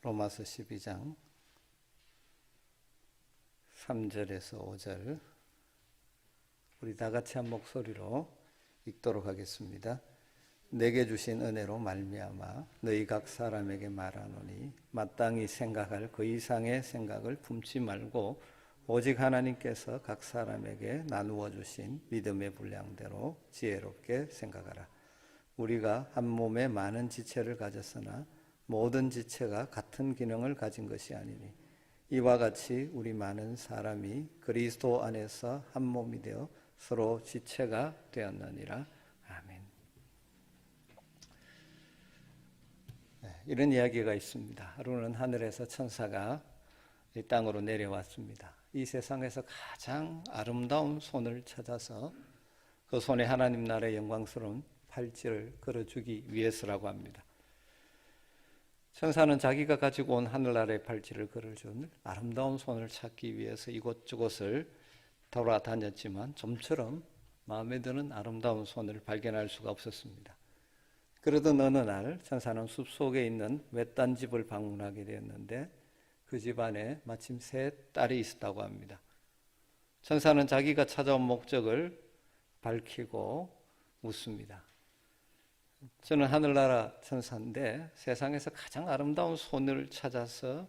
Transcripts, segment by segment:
로마서 12장 3절에서 5절 우리 다 같이 한 목소리로 읽도록 하겠습니다. 내게 주신 은혜로 말미암아 너희 각 사람에게 말하노니 마땅히 생각할 그 이상의 생각을 품지 말고 오직 하나님께서 각 사람에게 나누어 주신 믿음의 분량대로 지혜롭게 생각하라. 우리가 한 몸에 많은 지체를 가졌으나 모든 지체가 같은 기능을 가진 것이 아니니 이와 같이 우리 많은 사람이 그리스도 안에서 한 몸이 되어 서로 지체가 되었느니라. 아멘. 이런 이야기가 있습니다. 하루는 하늘에서 천사가 이 땅으로 내려왔습니다. 이 세상에서 가장 아름다운 손을 찾아서 그 손에 하나님 나라의 영광스러운 팔찌를 걸어주기 위해서라고 합니다. 천사는 자기가 가지고 온 하늘나라의 팔찌를 걸어준 아름다운 손을 찾기 위해서 이곳저곳을 돌아다녔지만 좀처럼 마음에 드는 아름다운 손을 발견할 수가 없었습니다. 그러던 어느 날 천사는 숲속에 있는 외딴 집을 방문하게 되었는데 그 집 안에 마침 세 딸이 있었다고 합니다. 천사는 자기가 찾아온 목적을 밝히고 묻습니다. 저는 하늘나라 천사인데 세상에서 가장 아름다운 손을 찾아서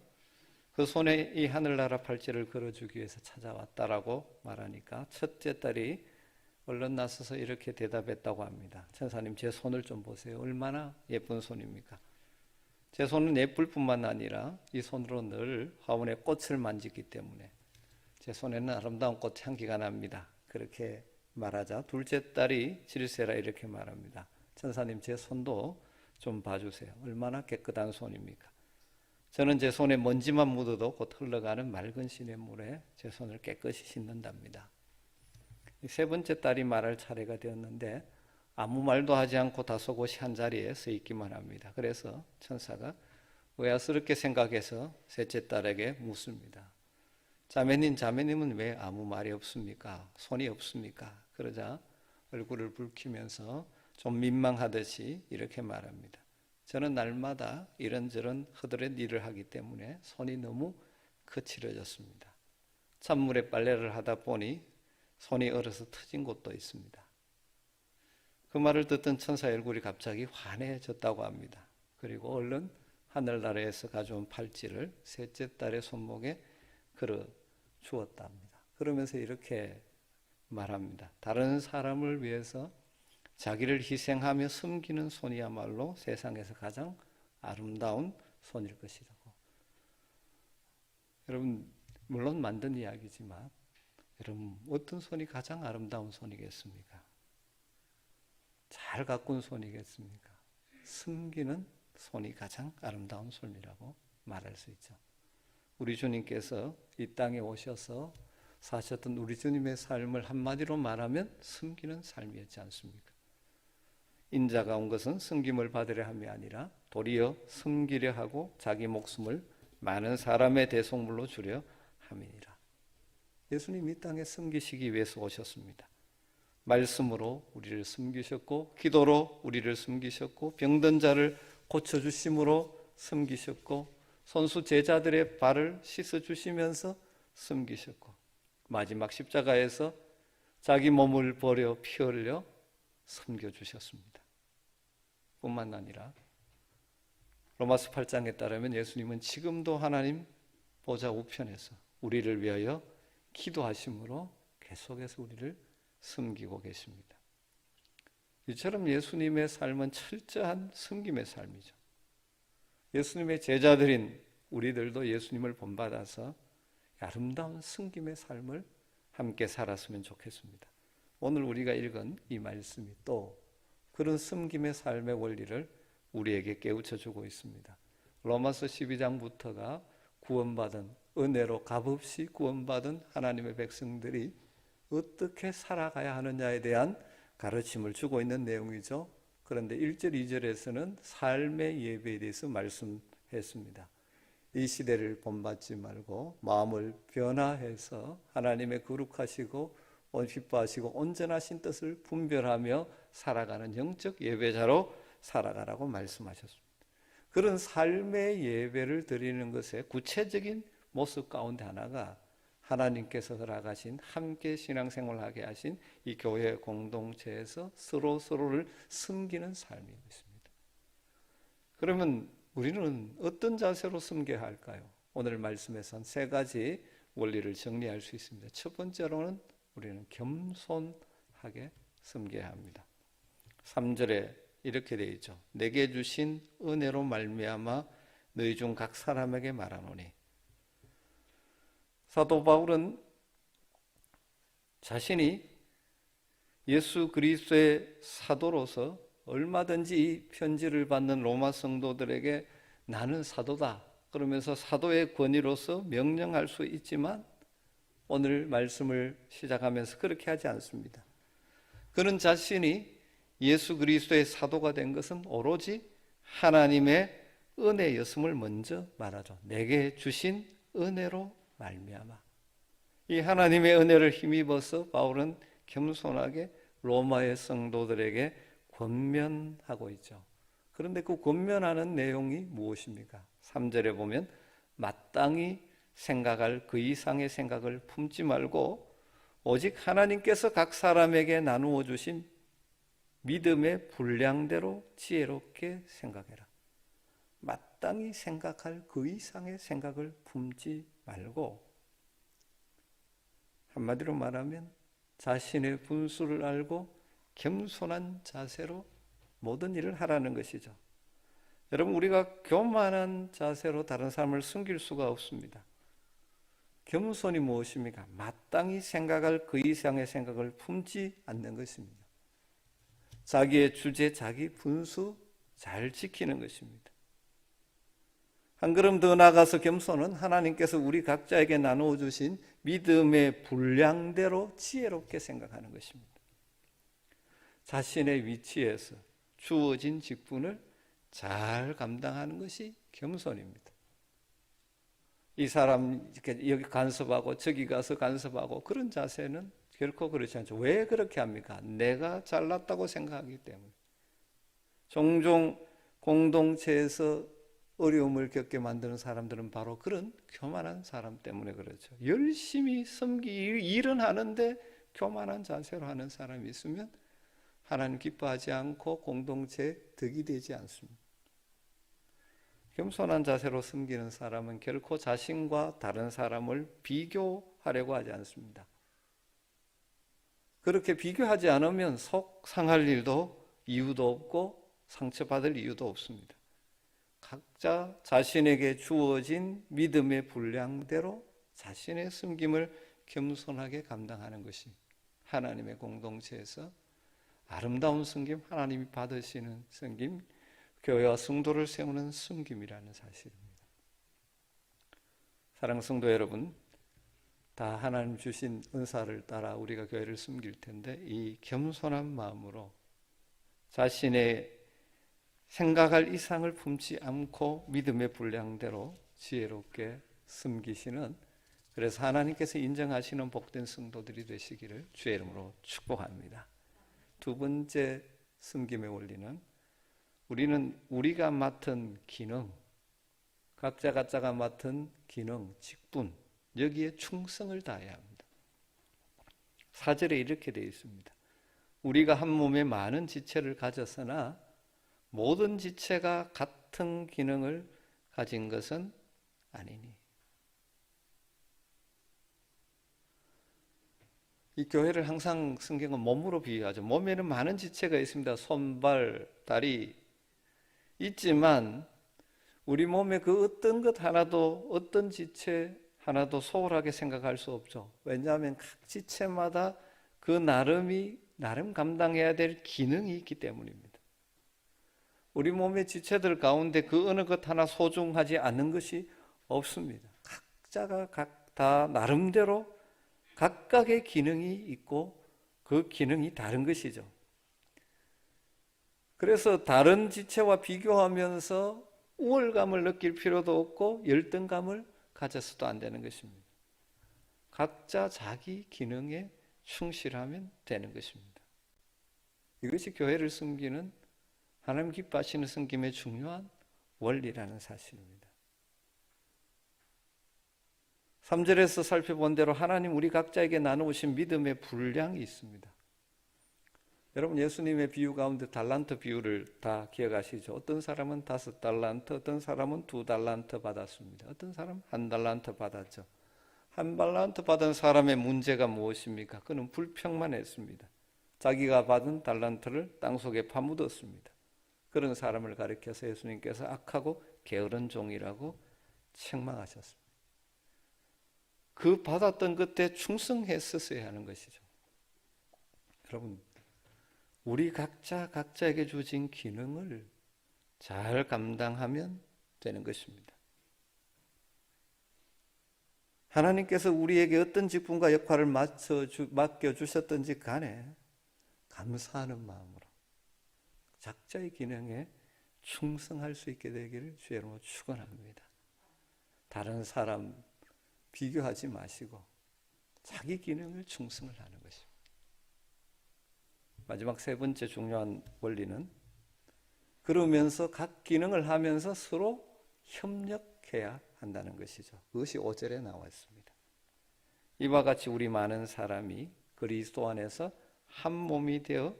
그 손에 이 하늘나라 팔찌를 걸어주기 위해서 찾아왔다라고 말하니까 첫째 딸이 얼른 나서서 이렇게 대답했다고 합니다. 천사님, 제 손을 좀 보세요. 얼마나 예쁜 손입니까? 제 손은 예쁠 뿐만 아니라 이 손으로 늘 화원의 꽃을 만지기 때문에 제 손에는 아름다운 꽃 향기가 납니다. 그렇게 말하자 둘째 딸이 질세라 이렇게 말합니다. 천사님, 제 손도 좀 봐주세요. 얼마나 깨끗한 손입니까? 저는 제 손에 먼지만 묻어도 곧 흘러가는 맑은 시냇물에 제 손을 깨끗이 씻는답니다. 세 번째 딸이 말할 차례가 되었는데 아무 말도 하지 않고 다소곳이 한 자리에 서 있기만 합니다. 그래서 천사가 의아스럽게 생각해서 셋째 딸에게 묻습니다. 자매님은 왜 아무 말이 없습니까? 손이 없습니까? 그러자 얼굴을 붉히면서 좀 민망하듯이 이렇게 말합니다. 저는 날마다 이런저런 허드렛 일을 하기 때문에 손이 너무 거칠어졌습니다. 찬물에 빨래를 하다 보니 손이 얼어서 터진 곳도 있습니다. 그 말을 듣던 천사의 얼굴이 갑자기 환해졌다고 합니다. 그리고 얼른 하늘나라에서 가져온 팔찌를 셋째 딸의 손목에 걸어 주었다 합니다. 그러면서 이렇게 말합니다. 다른 사람을 위해서 자기를 희생하며 섬기는 손이야말로 세상에서 가장 아름다운 손일 것이라고. 여러분, 물론 만든 이야기지만 여러분, 어떤 손이 가장 아름다운 손이겠습니까? 잘 가꾼 손이겠습니까? 섬기는 손이 가장 아름다운 손이라고 말할 수 있죠. 우리 주님께서 이 땅에 오셔서 사셨던 우리 주님의 삶을 한마디로 말하면 섬기는 삶이었지 않습니까? 인자가 온 것은 섬김을 받으려 함이 아니라 도리어 섬기려 하고 자기 목숨을 많은 사람의 대속물로 주려 함이니라. 예수님이 이 땅에 섬기시기 위해서 오셨습니다. 말씀으로 우리를 섬기셨고 기도로 우리를 섬기셨고 병든 자를 고쳐주심으로 섬기셨고 손수 제자들의 발을 씻어주시면서 섬기셨고 마지막 십자가에서 자기 몸을 버려 피 흘려 섬겨주셨습니다. 뿐만 아니라 로마서 8장에 따르면 예수님은 지금도 하나님 보좌 우편에서 우리를 위하여 기도하심으로 계속해서 우리를 섬기고 계십니다. 이처럼 예수님의 삶은 철저한 섬김의 삶이죠. 예수님의 제자들인 우리들도 예수님을 본받아서 아름다운 섬김의 삶을 함께 살았으면 좋겠습니다. 오늘 우리가 읽은 이 말씀이 또 그런 섬김의 삶의 원리를 우리에게 깨우쳐주고 있습니다. 로마서 12장부터가 구원받은 은혜로 값없이 구원받은 하나님의 백성들이 어떻게 살아가야 하느냐에 대한 가르침을 주고 있는 내용이죠. 그런데 1절, 2절에서는 삶의 예배에 대해서 말씀했습니다. 이 시대를 본받지 말고 마음을 변화해서 하나님의 거룩하시고 기뻐하시고 온전하신 뜻을 분별하며 살아가는 영적 예배자로 살아가라고 말씀하셨습니다. 그런 삶의 예배를 드리는 것의 구체적인 모습 가운데 하나가 하나님께서 허락하신 함께 신앙생활하게 하신 이 교회 공동체에서 서로를 섬기는 삶인 것입니다. 그러면 우리는 어떤 자세로 섬겨야 할까요? 오늘 말씀에서 세 가지 원리를 정리할 수 있습니다. 첫 번째로는 우리는 겸손하게 섬겨야 합니다. 3절에 이렇게 되어 있죠. 내게 주신 은혜로 말미암아 너희 중 각 사람에게 말하노니. 사도 바울은 자신이 예수 그리스도의 사도로서 얼마든지 이 편지를 받는 로마 성도들에게 나는 사도다 그러면서 사도의 권위로서 명령할 수 있지만 오늘 말씀을 시작하면서 그렇게 하지 않습니다. 그는 자신이 예수 그리스도의 사도가 된 것은 오로지 하나님의 은혜였음을 먼저 말하죠. 내게 주신 은혜로 말미암아. 이 하나님의 은혜를 힘입어서 바울은 겸손하게 로마의 성도들에게 권면하고 있죠. 그런데 그 권면하는 내용이 무엇입니까? 3절에 보면 마땅히 생각할 그 이상의 생각을 품지 말고 오직 하나님께서 각 사람에게 나누어 주신 믿음의 분량대로 지혜롭게 생각해라. 마땅히 생각할 그 이상의 생각을 품지 말고, 한마디로 말하면 자신의 분수를 알고 겸손한 자세로 모든 일을 하라는 것이죠. 여러분, 우리가 교만한 자세로 다른 사람을 숨길 수가 없습니다. 겸손이 무엇입니까? 마땅히 생각할 그 이상의 생각을 품지 않는 것입니다. 자기의 주제, 자기 분수 잘 지키는 것입니다. 한 걸음 더 나아가서 겸손은 하나님께서 우리 각자에게 나누어 주신 믿음의 분량대로 지혜롭게 생각하는 것입니다. 자신의 위치에서 주어진 직분을 잘 감당하는 것이 겸손입니다. 이 사람 이렇게 여기 간섭하고 저기 가서 간섭하고 그런 자세는 결코 그렇지 않죠. 왜 그렇게 합니까? 내가 잘났다고 생각하기 때문에. 종종 공동체에서 어려움을 겪게 만드는 사람들은 바로 그런 교만한 사람 때문에 그렇죠. 열심히 일은 하는데 교만한 자세로 하는 사람이 있으면 하나님 기뻐하지 않고 공동체에 덕이 되지 않습니다. 겸손한 자세로 섬기는 사람은 결코 자신과 다른 사람을 비교하려고 하지 않습니다. 그렇게 비교하지 않으면 속 상할 일도 이유도 없고 상처받을 이유도 없습니다. 각자 자신에게 주어진 믿음의 분량대로 자신의 섬김을 겸손하게 감당하는 것이 하나님의 공동체에서 아름다운 섬김, 하나님이 받으시는 섬김, 교회와 성도를 세우는 섬김이라는 사실입니다. 사랑하는 성도 여러분, 다 하나님 주신 은사를 따라 우리가 교회를 섬길 텐데 이 겸손한 마음으로 자신의 생각할 이상을 품지 않고 믿음의 분량대로 지혜롭게 섬기시는, 그래서 하나님께서 인정하시는 복된 성도들이 되시기를 주의 이름으로 축복합니다. 두 번째 섬김의 원리는 우리는 우리가 맡은 기능, 각자가 맡은 기능, 직분, 여기에 충성을 다해야 합니다. 4절에 이렇게 되어 있습니다. 우리가 한 몸에 많은 지체를 가졌으나 모든 지체가 같은 기능을 가진 것은 아니니. 이 교회를 항상 성경은 몸으로 비유하죠. 몸에는 많은 지체가 있습니다. 손, 발, 다리 있지만 우리 몸의 그 어떤 것 하나도, 어떤 지체 하나도 소홀하게 생각할 수 없죠. 왜냐하면 각 지체마다 그 나름 감당해야 될 기능이 있기 때문입니다. 우리 몸의 지체들 가운데 그 어느 것 하나 소중하지 않는 것이 없습니다. 각자가 다 나름대로 각각의 기능이 있고 그 기능이 다른 것이죠. 그래서 다른 지체와 비교하면서 우월감을 느낄 필요도 없고 열등감을 가져서도 안 되는 것입니다. 각자 자기 기능에 충실하면 되는 것입니다. 이것이 교회를 섬기는, 하나님 기뻐하시는 섬김의 중요한 원리라는 사실입니다. 3절에서 살펴본 대로 하나님 우리 각자에게 나누신 믿음의 분량이 있습니다. 여러분, 예수님의 비유 가운데 달란트 비유를 다 기억하시죠? 어떤 사람은 5달란트, 어떤 사람은 2달란트 받았습니다. 어떤 사람은 1달란트 받았죠. 1달란트 받은 사람의 문제가 무엇입니까? 그는 불평만 했습니다. 자기가 받은 달란트를 땅속에 파묻었습니다. 그런 사람을 가리켜서 예수님께서 악하고 게으른 종이라고 책망하셨습니다. 그 받았던 그때 충성했었어야 하는 것이죠. 여러분, 우리 각자에게 주어진 기능을 잘 감당하면 되는 것입니다. 하나님께서 우리에게 어떤 직분과 역할을 맡겨주셨든지 간에 감사하는 마음으로 각자의 기능에 충성할 수 있게 되기를 주의 이름으로 축원합니다. 다른 사람 비교하지 마시고 자기 기능을 충성을 하는 것입니다. 마지막 세 번째 중요한 원리는 그러면서 각 기능을 하면서 서로 협력해야 한다는 것이죠. 그것이 5절에 나와 있습니다. 이와 같이 우리 많은 사람이 그리스도 안에서 한 몸이 되어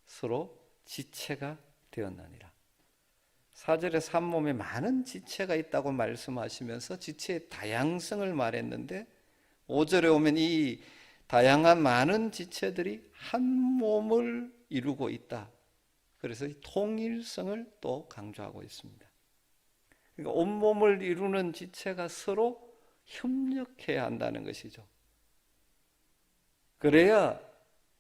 서로 지체가 되었나니라. 4절에 한 몸에 많은 지체가 있다고 말씀하시면서 지체의 다양성을 말했는데 5절에 오면 이 다양한 많은 지체들이 한 몸을 이루고 있다. 그래서 이 통일성을 또 강조하고 있습니다. 그러니까 온몸을 이루는 지체가 서로 협력해야 한다는 것이죠. 그래야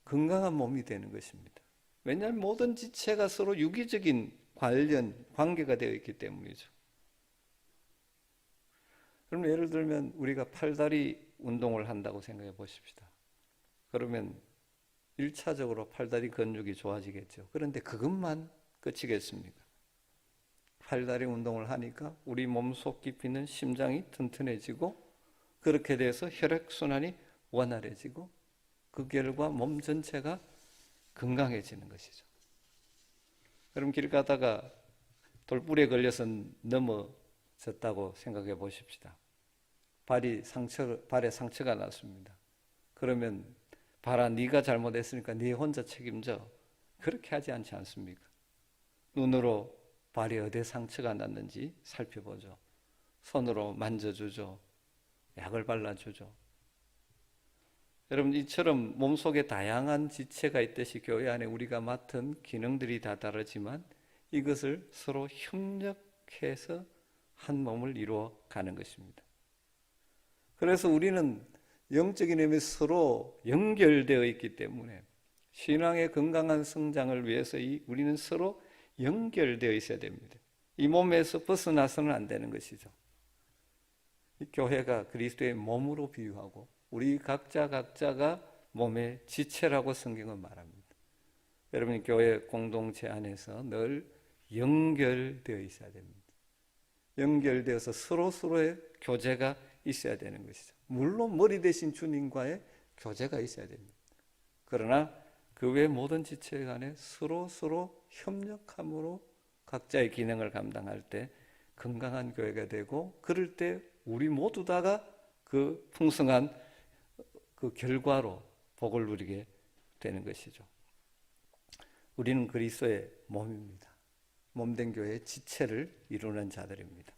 건강한 몸이 되는 것입니다. 왜냐하면 모든 지체가 서로 유기적인 관계가 되어 있기 때문이죠. 그럼 예를 들면 우리가 팔다리 운동을 한다고 생각해 보십시다. 그러면 1차적으로 팔다리 근육이 좋아지겠죠. 그런데 그것만 끝이겠습니까? 팔다리 운동을 하니까 우리 몸속 깊이는 심장이 튼튼해지고 그렇게 돼서 혈액순환이 원활해지고 그 결과 몸 전체가 건강해지는 것이죠. 그럼 길 가다가 돌부리에 걸려서 넘어졌다고 생각해 보십시다. 발에 상처가 났습니다. 그러면 봐라, 네가 잘못했으니까 네 혼자 책임져. 그렇게 하지 않지 않습니까? 눈으로 발이 어디에 상처가 났는지 살펴보죠. 손으로 만져주죠. 약을 발라주죠. 여러분, 이처럼 몸속에 다양한 지체가 있듯이 교회 안에 우리가 맡은 기능들이 다 다르지만 이것을 서로 협력해서 한 몸을 이루어가는 것입니다. 그래서 우리는 영적인 의미 서로 연결되어 있기 때문에 신앙의 건강한 성장을 위해서 우리는 서로 연결되어 있어야 됩니다. 이 몸에서 벗어나서는 안 되는 것이죠. 이 교회가 그리스도의 몸으로 비유하고 우리 각자가 몸의 지체라고 성경은 말합니다. 여러분, 교회 공동체 안에서 늘 연결되어 있어야 됩니다. 연결되어서 서로의 교제가 있어야 되는 것이죠. 물론 머리 대신 주님과의 교제가 있어야 됩니다. 그러나 그 외 모든 지체 간에 서로 협력함으로 각자의 기능을 감당할 때 건강한 교회가 되고, 그럴 때 우리 모두 다가 그 풍성한 그 결과로 복을 누리게 되는 것이죠. 우리는 그리스도의 몸입니다. 몸된 교회의 지체를 이루는 자들입니다.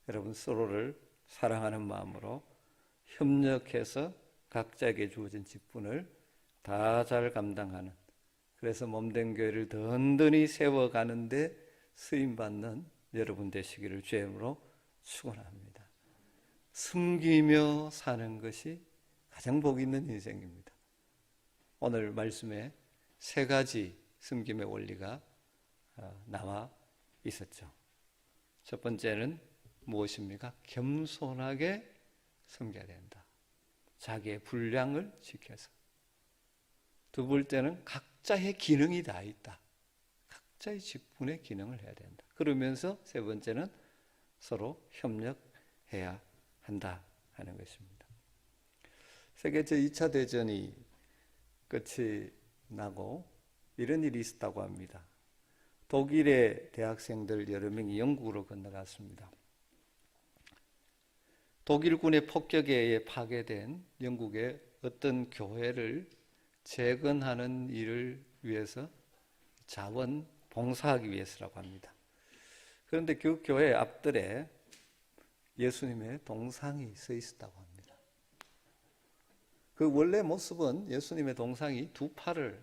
여러분, 서로를 사랑하는 마음으로 협력해서 각자에게 주어진 직분을 다 잘 감당하는, 그래서 몸된 교회를 든든히 세워가는데 쓰임받는 여러분 되시기를 주의 이름으로 축원합니다. 숨기며 사는 것이 가장 복 있는 인생입니다. 오늘 말씀에 세 가지 숨김의 원리가 나와 있었죠. 첫 번째는 무엇입니까? 겸손하게 섬겨야 된다. 자기의 분량을 지켜서. 두 번째는 각자의 기능이 다 있다. 각자의 직분의 기능을 해야 된다. 그러면서 세 번째는 서로 협력해야 한다 하는 것입니다. 세계 제2차 대전이 끝이 나고 이런 일이 있었다고 합니다. 독일의 대학생들 여러 명이 영국으로 건너갔습니다. 독일군의 폭격에 의해 파괴된 영국의 어떤 교회를 재건하는 일을 위해서 자원 봉사하기 위해서라고 합니다. 그런데 그 교회 앞뜰에 예수님의 동상이 서 있었다고 합니다. 그 원래 모습은 예수님의 동상이 두 팔을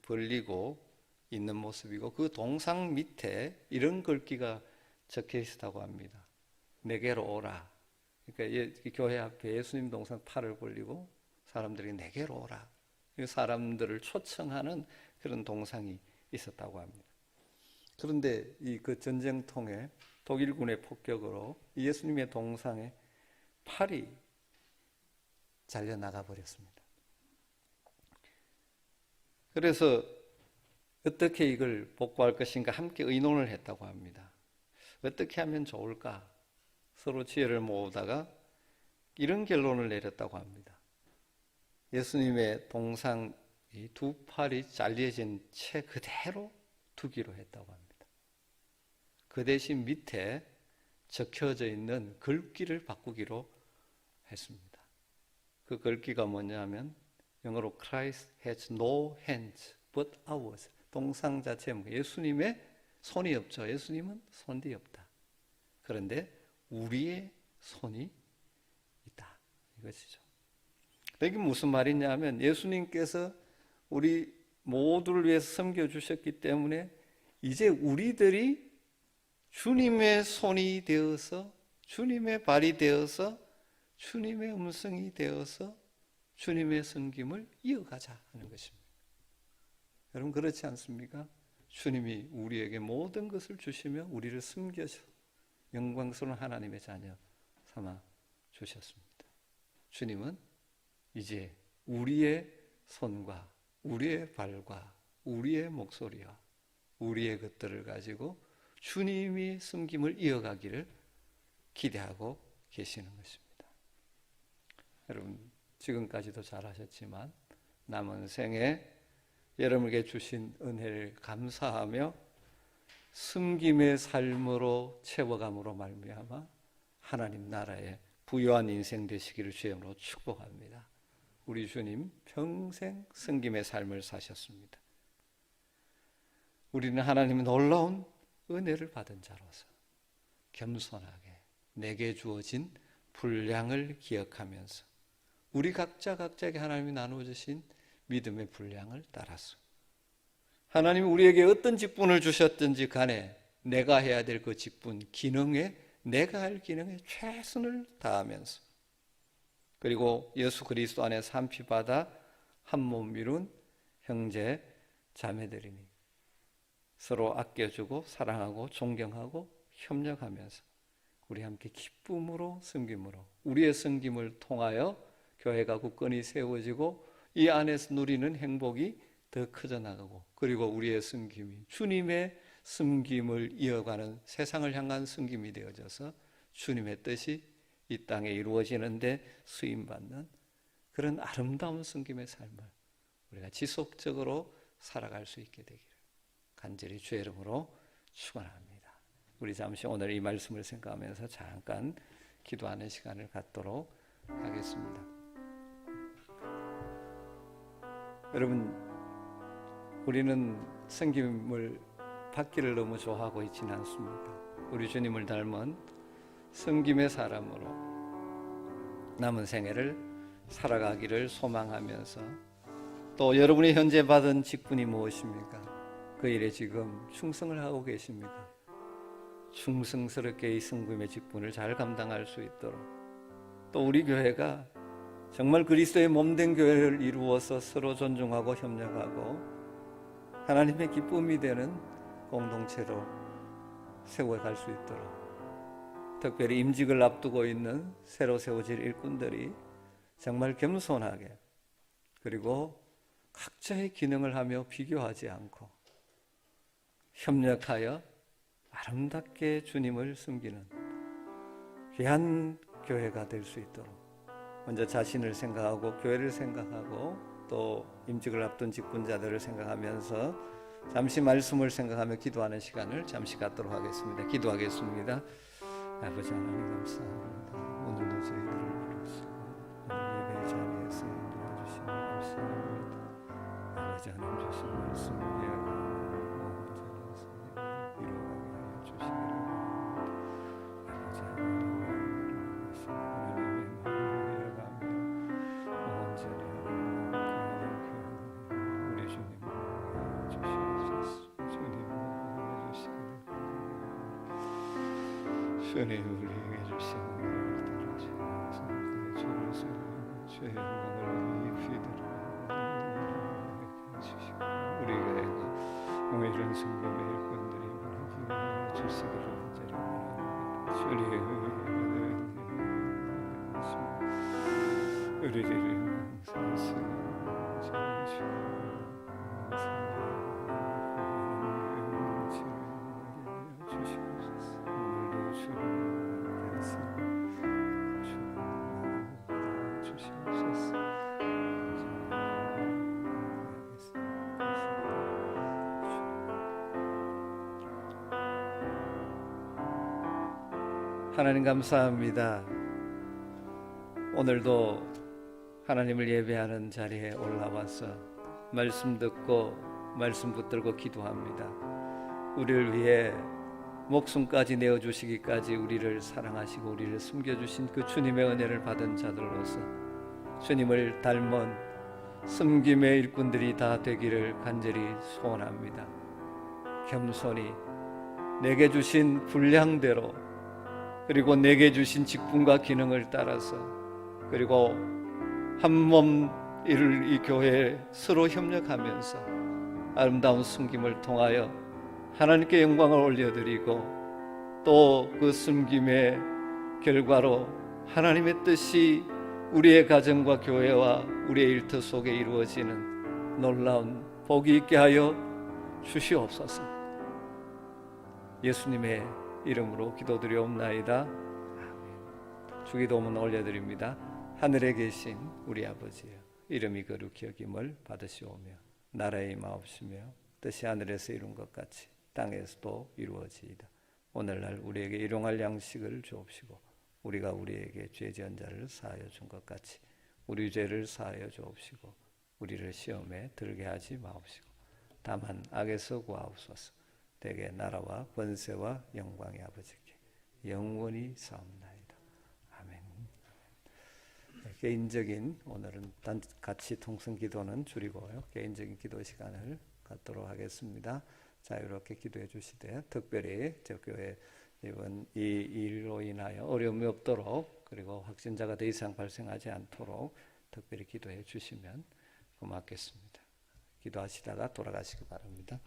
벌리고 있는 모습이고 그 동상 밑에 이런 글귀가 적혀 있었다고 합니다. 내게로 오라. 그러니까 교회 앞에 예수님 동상 팔을 벌리고 사람들이 내게로 오라. 사람들을 초청하는 그런 동상이 있었다고 합니다. 그런데 이 그 전쟁통에 독일군의 폭격으로 예수님의 동상에 팔이 잘려 나가 버렸습니다. 그래서 어떻게 이걸 복구할 것인가 함께 의논을 했다고 합니다. 어떻게 하면 좋을까? 서로 지혜를 모으다가 이런 결론을 내렸다고 합니다. 예수님의 동상이 두 팔이 잘려진 채 그대로 두기로 했다고 합니다. 그 대신 밑에 적혀져 있는 글귀를 바꾸기로 했습니다. 그 글귀가 뭐냐면 영어로 Christ has no hands but ours. 동상 자체 예수님의 손이 없죠. 예수님은 손이 없다. 그런데 우리의 손이 있다. 이것이죠. 이게 무슨 말이냐면 예수님께서 우리 모두를 위해서 섬겨주셨기 때문에 이제 우리들이 주님의 손이 되어서 주님의 발이 되어서 주님의 음성이 되어서 주님의 섬김을 이어가자 하는 것입니다. 여러분 그렇지 않습니까? 주님이 우리에게 모든 것을 주시며 우리를 섬겨서 영광스러운 하나님의 자녀 삼아 주셨습니다. 주님은 이제 우리의 손과 우리의 발과 우리의 목소리와 우리의 것들을 가지고 주님이 섬김을 이어가기를 기대하고 계시는 것입니다. 여러분 지금까지도 잘하셨지만 남은 생에 여러분에게 주신 은혜를 감사하며 섬김의 삶으로 채워감으로 말미암아 하나님 나라의 부유한 인생 되시기를 주의 이름으로 축복합니다. 우리 주님 평생 섬김의 삶을 사셨습니다. 우리는 하나님의 놀라운 은혜를 받은 자로서 겸손하게 내게 주어진 분량을 기억하면서 우리 각자에게 하나님이 나누어 주신 믿음의 분량을 따라서 하나님이 우리에게 어떤 직분을 주셨든지 간에 내가 해야 될 그 직분, 기능에 내가 할 기능에 최선을 다하면서 그리고 예수 그리스도 안에서 한 피 받아 한 몸 이룬 형제 자매들이니 서로 아껴주고 사랑하고 존경하고 협력하면서 우리 함께 기쁨으로 섬김으로 우리의 섬김을 통하여 교회가 굳건히 세워지고 이 안에서 누리는 행복이 더 커져 나가고 그리고 우리의 섬김이 주님의 섬김을 이어가는 세상을 향한 섬김이 되어져서 주님의 뜻이 이 땅에 이루어지는데 쓰임받는 그런 아름다운 섬김의 삶을 우리가 지속적으로 살아갈 수 있게 되기를 간절히 주의 이름으로 축원합니다. 우리 잠시 오늘 이 말씀을 생각하면서 잠깐 기도하는 시간을 갖도록 하겠습니다. 여러분, 우리는 섬김을 받기를 너무 좋아하고 있지는 않습니다. 우리 주님을 닮은 섬김의 사람으로 남은 생애를 살아가기를 소망하면서 또 여러분이 현재 받은 직분이 무엇입니까? 그 일에 지금 충성을 하고 계십니까? 충성스럽게 이 섬김의 직분을 잘 감당할 수 있도록 또 우리 교회가 정말 그리스도의 몸된 교회를 이루어서 서로 존중하고 협력하고 하나님의 기쁨이 되는 공동체로 세워갈 수 있도록 특별히 임직을 앞두고 있는 새로 세워질 일꾼들이 정말 겸손하게 그리고 각자의 기능을 하며 비교하지 않고 협력하여 아름답게 주님을 섬기는 귀한 교회가 될 수 있도록 먼저 자신을 생각하고 교회를 생각하고 또 임직을 앞둔 직분자들을 생각하면서 잠시 말씀을 생각하며 기도하는 시간을 잠시 갖도록 하겠습니다. 기도하겠습니다. 아버지 하나님 감사합니다. 오늘도 저희들을 부르시고 오늘 예배 자리에서 인도해 주시니 감사합니다. 아버지 하나님 주신 말씀 이해하고 자리에서 이루어가게 하여 주시기를 바랍니다. 아버지 하나님의 이해가며 온전히 하나님 우리 주님 주님 우리에게 주신 은혜를 따라 주를 섬기며 주의 영광을 입히도록 주시고 우리가 이런 성금의 일꾼들이 많이 주시기를 원하옵니다. 주님 우리를 사시고 주시고 하나님 감사합니다. 오늘도 하나님을 예배하는 자리에 올라와서 말씀 듣고 말씀 붙들고 기도합니다. 우리를 위해 목숨까지 내어주시기까지 우리를 사랑하시고 우리를 숨겨주신 그 주님의 은혜를 받은 자들로서 주님을 닮은 섬김의 일꾼들이 다 되기를 간절히 소원합니다. 겸손히 내게 주신 분량대로 그리고 내게 주신 직분과 기능을 따라서 그리고 한 몸 이룰 이 교회에 서로 협력하면서 아름다운 섬김을 통하여 하나님께 영광을 올려드리고 또 그 섬김의 결과로 하나님의 뜻이 우리의 가정과 교회와 우리의 일터 속에 이루어지는 놀라운 복이 있게 하여 주시옵소서. 예수님의 이름으로 기도드리옵나이다. 주기도문 올려드립니다. 하늘에 계신 우리 아버지여, 이름이 거룩히 여김을 받으시오며 나라의 임하옵시며 뜻이 하늘에서 이룬 것 같이 땅에서도 이루어지이다. 오늘날 우리에게 일용할 양식을 주옵시고 우리가 우리에게 죄 지은 자를 사하여 준 것 같이 우리 죄를 사하여 주옵시고 우리를 시험에 들게 하지 마옵시고 다만 악에서 구하옵소서. 대개 나라와 권세와 영광의 아버지께 영원히 사옵나이다. 아멘. 개인적인 오늘은 같이 통성기도는 줄이고요. 개인적인 기도 시간을 갖도록 하겠습니다. 자유롭게 기도해 주시되 특별히 저 교회 이번 이 일로 인하여 어려움이 없도록 그리고 확진자가 더 이상 발생하지 않도록 특별히 기도해 주시면 고맙겠습니다. 기도하시다가 돌아가시기 바랍니다.